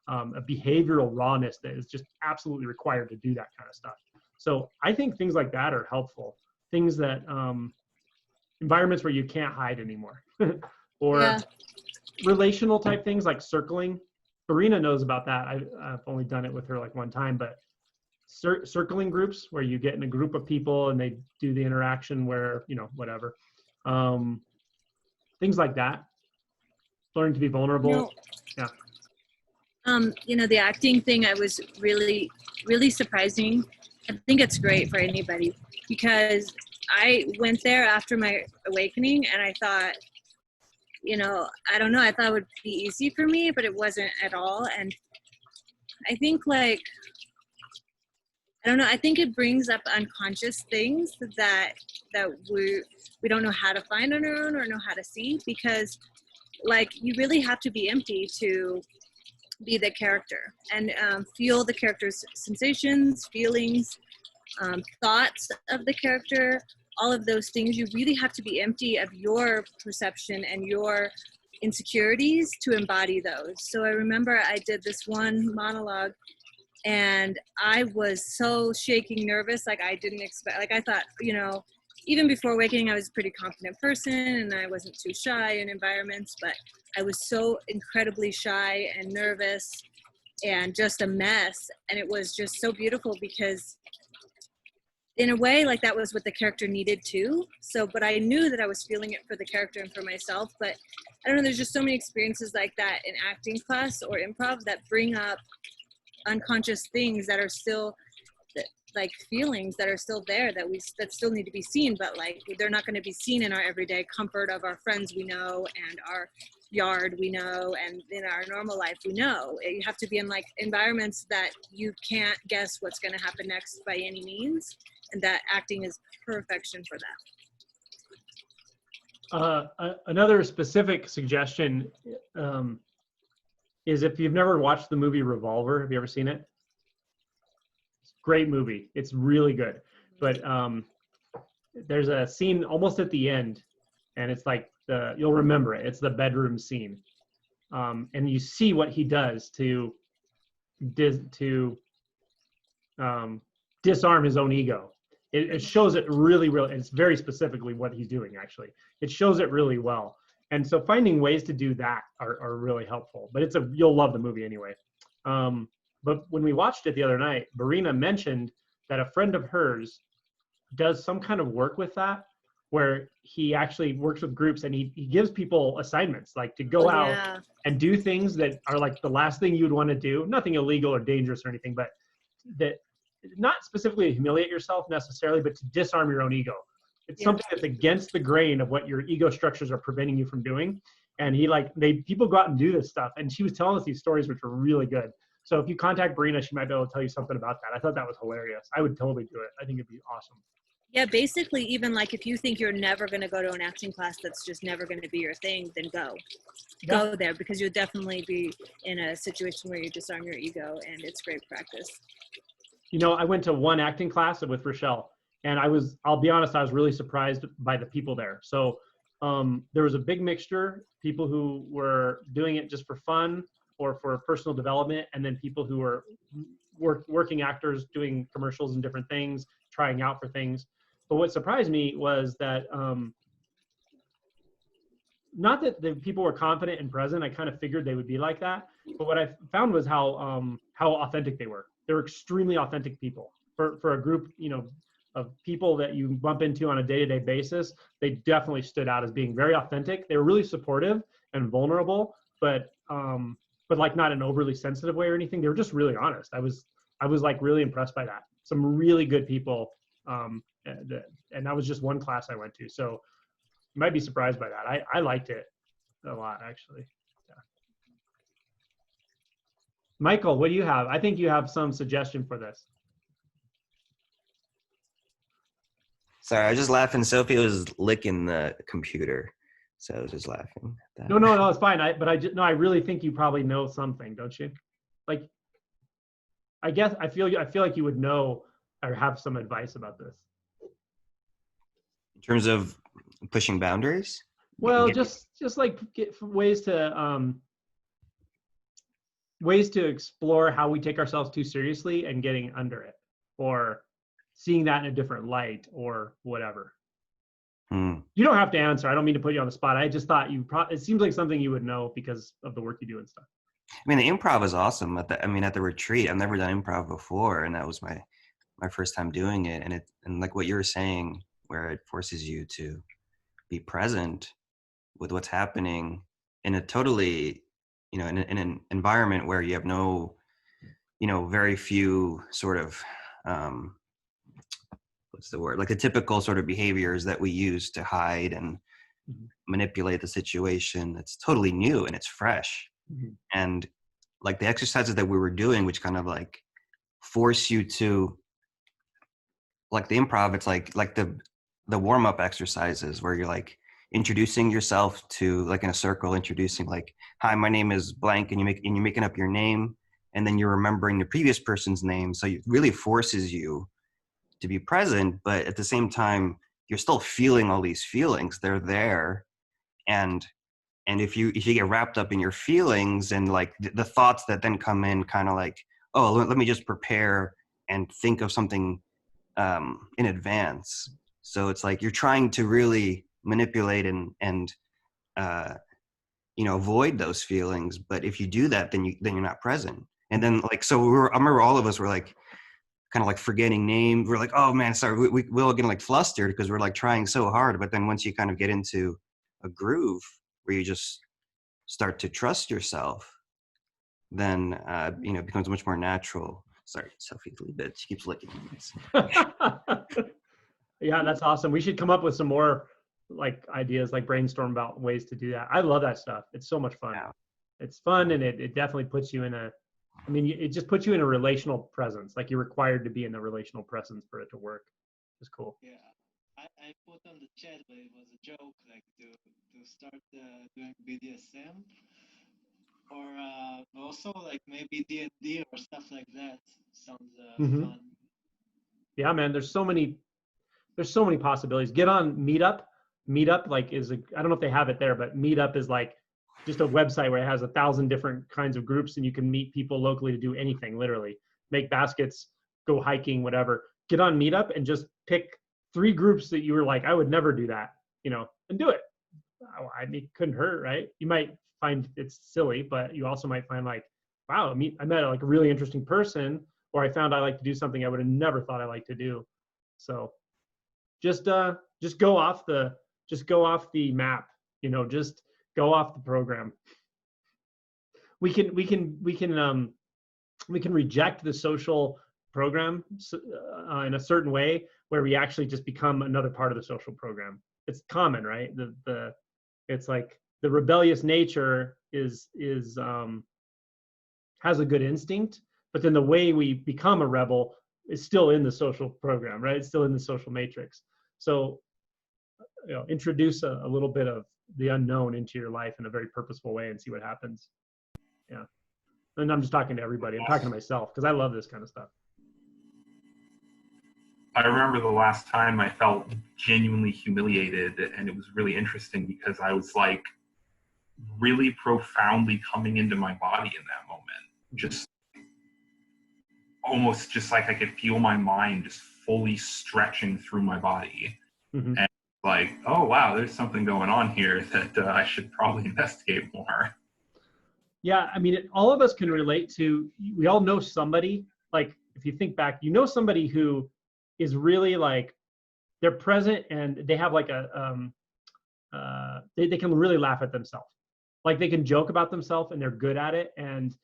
a behavioral rawness that is just absolutely required to do that kind of stuff. So I think things like that are helpful. things that environments where you can't hide anymore, or Yeah. relational type things like circling. Farina knows about that. I've only done it with her like one time, but circling groups where you get in a group of people and they do the interaction where, you know, whatever. Things like that. Learning to be vulnerable. No. Yeah. You know, the acting thing, I was really, really surprising. I think it's great for anybody because I went there after my awakening and I thought, you know, I don't know, I thought it would be easy for me, but it wasn't at all. And I think like, I don't know, I think it brings up unconscious things that we don't know how to find on our own or know how to see, because like you really have to be empty to be the character and feel the character's sensations, feelings, thoughts of the character, all of those things. You really have to be empty of your perception and your insecurities to embody those. So I remember I did this one monologue and I was so shaking nervous, like I didn't expect, like I thought, you know, even before awakening, I was a pretty confident person and I wasn't too shy in environments, but I was so incredibly shy and nervous and just a mess. And it was just so beautiful because in a way, like that was what the character needed too. So, but I knew that I was feeling it for the character and for myself. But I don't know, there's just so many experiences like that in acting class or improv that bring up unconscious things that are still like feelings that are still there that still need to be seen, but like they're not going to be seen in our everyday comfort of our friends we know and our yard we know and in our normal life we know. You have to be in like environments that you can't guess what's going to happen next by any means, and that acting is perfection for that. Another specific suggestion is if you've never watched the movie Revolver, have you ever seen it? Great movie. It's really good. But there's a scene almost at the end, and it's like you'll remember it. It's the bedroom scene, and you see what he does to disarm his own ego. It shows it really, and it's very specifically what he's doing. Actually, it shows it really well. And so finding ways to do that are really helpful. But you'll love the movie anyway. But when we watched it the other night, Barina mentioned that a friend of hers does some kind of work with that, where he actually works with groups and he gives people assignments, like to go out and do things that are like the last thing you'd want to do. Nothing illegal or dangerous or anything, but that not specifically to humiliate yourself necessarily, but to disarm your own ego. It's something that's against the grain of what your ego structures are preventing you from doing. And people go out and do this stuff. And she was telling us these stories, which were really good. So if you contact Barina, she might be able to tell you something about that. I thought that was hilarious. I would totally do it. I think it'd be awesome. Yeah, basically, even like if you think you're never going to go to an acting class that's just never going to be your thing, then go there, because you'll definitely be in a situation where you disarm your ego, and it's great practice. You know, I went to one acting class with Rochelle, and I'll be honest, I was really surprised by the people there. So there was a big mixture, people who were doing it just for fun or for personal development, and then people who were working actors doing commercials and different things, trying out for things. But what surprised me was that not that the people were confident and present. I kind of figured they would be like that. But what I found was how authentic they were. They were extremely authentic people for a group, you know, of people that you bump into on a day-to-day basis. They definitely stood out as being very authentic. They were really supportive and vulnerable, but like not in an overly sensitive way or anything. They were just really honest. I was like really impressed by that. Some really good people. And that was just one class I went to. So you might be surprised by that. I liked it a lot, actually. Yeah. Michael, what do you have? I think you have some suggestion for this. Sorry, I was just laughing. Sophie was licking the computer, so I was just laughing at that. No, it's fine. I really think you probably know something, don't you? Like, I guess I feel like you would know or have some advice about this. In terms of pushing boundaries? Well, just like get ways to explore how we take ourselves too seriously and getting under it, or seeing that in a different light or whatever? Hmm. You don't have to answer. I don't mean to put you on the spot. I just thought it seems like something you would know because of the work you do and stuff. I mean, the improv is awesome. At the retreat, I've never done improv before, and that was my first time doing it. And like what you were saying, where it forces you to be present with what's happening in a totally, in an environment where you have no, very few sort of, what's the word? Like the typical sort of behaviors that we use to hide and manipulate the situation. It's totally new and it's fresh. And like the exercises that we were doing, which kind of like force you to, like the improv, it's like the warm-up exercises where you're like introducing yourself to, like in a circle, introducing like, hi, my name is blank, and you're making up your name, and then you're remembering the previous person's name. So it really forces you to be present, but at the same time, you're still feeling all these feelings. They're there. And if you get wrapped up in your feelings and like the thoughts that then come in, kind of like, oh, let me just prepare and think of something in advance. So it's like you're trying to really manipulate and avoid those feelings. But if you do that, then you're not present. And then like, so I remember all of us were like, kind of like forgetting names. We're like, oh man, sorry. We all get like flustered because we're like trying so hard. But then once you kind of get into a groove where you just start to trust yourself, then it becomes much more natural. Sorry, Sophie's a little bit. She keeps licking me. Yeah, that's awesome. We should come up with some more like ideas, like brainstorm about ways to do that. I love that stuff. It's so much fun. Yeah. It's fun, and it definitely puts you in it just puts you in a relational presence. Like you're required to be in the relational presence for it to work. It's cool. Yeah, I put on the chat, but it was a joke, like to start doing BDSM, or also like maybe D&D or stuff like that. Sounds fun. Yeah, man. There's so many possibilities. Get on Meetup. Meetup like I don't know if they have it there, but Meetup is like just a website where it has 1,000 different kinds of groups, and you can meet people locally to do anything, literally make baskets, go hiking, whatever. Get on Meetup and just pick 3 groups that you were like, I would never do that, and do it. I mean, it couldn't hurt, right? You might find it's silly, but you also might find like, wow, I met like a really interesting person, or I found I like to do something I would have never thought I liked to do. So just go off the map, just go off the program. We can reject the social program in a certain way where we actually just become another part of the social program. It's common, right? It's like the rebellious nature has a good instinct, but then the way we become a rebel is still in the social program, right? It's still in the social matrix. So introduce a little bit of the unknown into your life in a very purposeful way and see what happens. Yeah. And I'm just talking to everybody. I'm talking to myself because I love this kind of stuff. I remember the last time I felt genuinely humiliated, and it was really interesting because I was like really profoundly coming into my body in that moment. Just almost just like I could feel my mind just fully stretching through my body. And like, oh wow, there's something going on here that I should probably investigate more. Yeah, I mean, all of us can relate to, we all know somebody, like if you think back, somebody who is really like, they're present and they have like they can really laugh at themselves. Like they can joke about themselves and they're good at it, and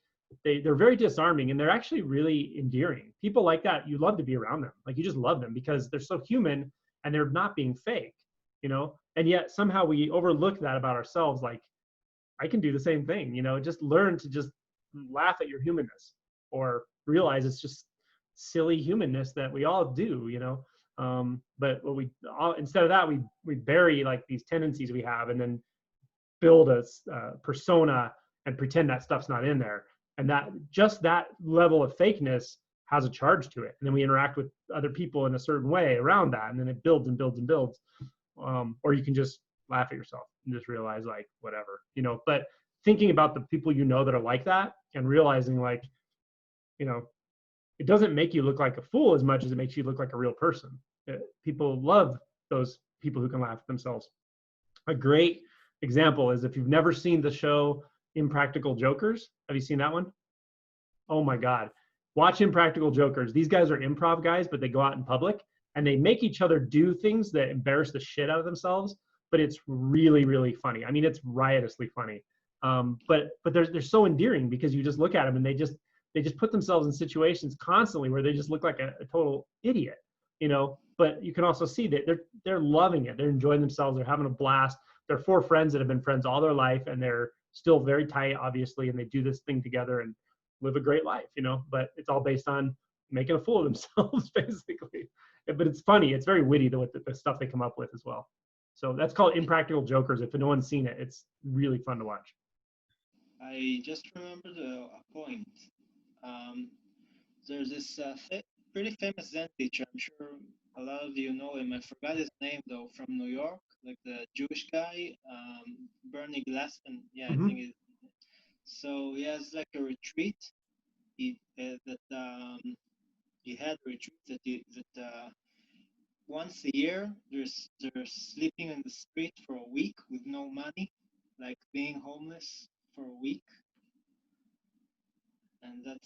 they're very disarming, and they're actually really endearing. People like that, you love to be around them. Like you just love them because they're so human and they're not being fake, and yet somehow we overlook that about ourselves. Like I can do the same thing, just learn to just laugh at your humanness, or realize it's just silly humanness that we all do, but instead of that, we bury like these tendencies we have, and then build a persona and pretend that stuff's not in there. And that level of fakeness has a charge to it. And then we interact with other people in a certain way around that. And then it builds and builds and builds. Or you can just laugh at yourself and just realize like, whatever, but thinking about the people that are like that, and realizing like, it doesn't make you look like a fool as much as it makes you look like a real person. People love those people who can laugh at themselves. A great example is if you've never seen the show Impractical Jokers. Have you seen that one? Oh my God. Watch Impractical Jokers. These guys are improv guys, but they go out in public and they make each other do things that embarrass the shit out of themselves. But it's really, really funny. I mean, it's riotously funny. But they're so endearing because you just look at them and they just put themselves in situations constantly where they just look like a total idiot, you know. But you can also see that they're loving it. They're enjoying themselves. They're having a blast. They're four friends that have been friends all their life, and they're still very tight, obviously, and they do this thing together and live a great life, you know. But it's all based on making a fool of themselves, basically. But it's funny. It's very witty, the stuff they come up with as well. So that's called Impractical Jokers. If no one's seen it, it's really fun to watch. I just remembered a point. There's this pretty famous Zen teacher. I'm sure a lot of you know him. I forgot his name though. From New York, like the Jewish guy, Bernie Glassman. Yeah, I think it. So he has like a retreat. He had a retreat that once a year they're sleeping in the street for a week with no money, like being homeless for a week. And that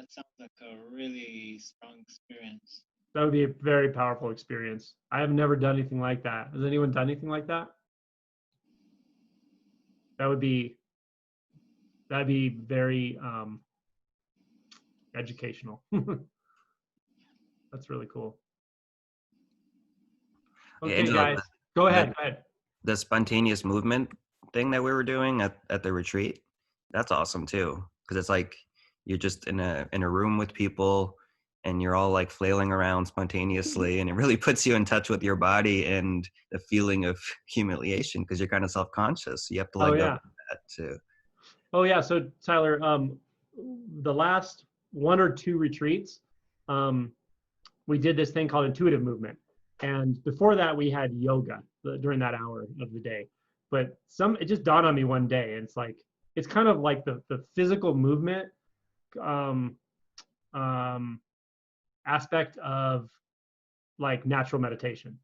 sounds like a really strong experience. That would be a very powerful experience. I have never done anything like that. Has anyone done anything like that? That'd be very educational. That's really cool. Okay, Angelo, guys, go ahead. The spontaneous movement thing that we were doing at the retreat, that's awesome too, because it's like you're just in a room with people and you're all like flailing around spontaneously, and it really puts you in touch with your body and the feeling of humiliation because you're kind of self-conscious. You have to let go of that too. Oh yeah, so Tyler, the last 1 or 2 retreats, we did this thing called intuitive movement. And before that, we had yoga during that hour of the day. But it just dawned on me one day. And it's kind of like the physical movement aspect of like natural meditation.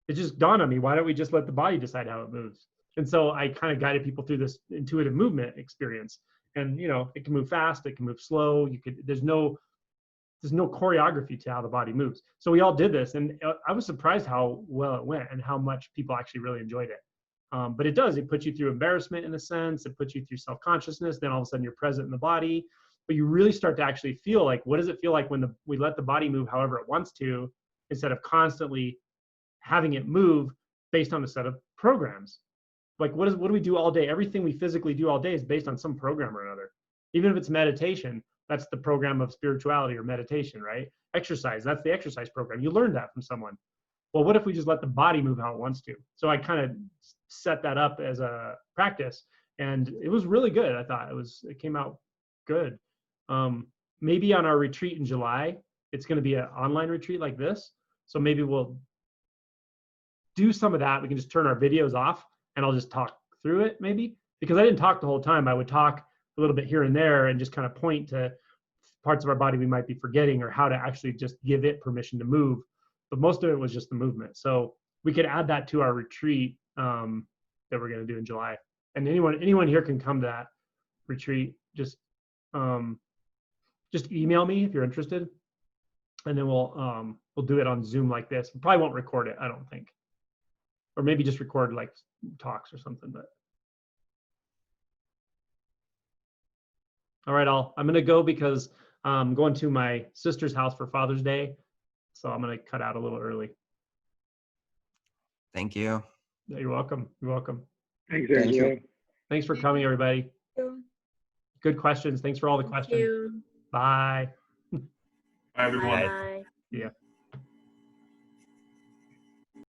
It just dawned on me, why don't we just let the body decide how it moves? And so I kind of guided people through this intuitive movement experience. And, you know, it can move fast, it can move slow. There's no choreography to how the body moves. So we all did this, and I was surprised how well it went and how much people actually really enjoyed it. But it puts you through embarrassment in a sense, it puts you through self-consciousness, then all of a sudden you're present in the body, but you really start to actually feel like, what does it feel like when we let the body move however it wants to, instead of constantly having it move based on a set of programs. Like what do we do all day? Everything we physically do all day is based on some program or another. Even if it's meditation, that's the program of spirituality or meditation, right? Exercise, that's the exercise program. You learned that from someone. Well, what if we just let the body move how it wants to? So I kind of set that up as a practice, and it was really good. I thought it came out good. Maybe on our retreat in July, it's going to be an online retreat like this. So maybe we'll do some of that. We can just turn our videos off and I'll just talk through it maybe, because I didn't talk the whole time. I would talk a little bit here and there and just kind of point to parts of our body we might be forgetting or how to actually just give it permission to move. But most of it was just the movement. So we could add that to our retreat that we're going to do in July. And anyone here can come to that retreat. Just email me if you're interested, and then we'll do it on Zoom like this. We probably won't record it, I don't think, or maybe just record like talks or something. But all right, I'm gonna go because I'm going to my sister's house for Father's Day, so I'm gonna cut out a little early. Thank you. Yeah, you're welcome. You're welcome. Thanks, Thank Angelo. you. Thanks for coming, everybody. Good questions. Thanks for all the questions. Bye. Bye, everyone. Bye. Yeah.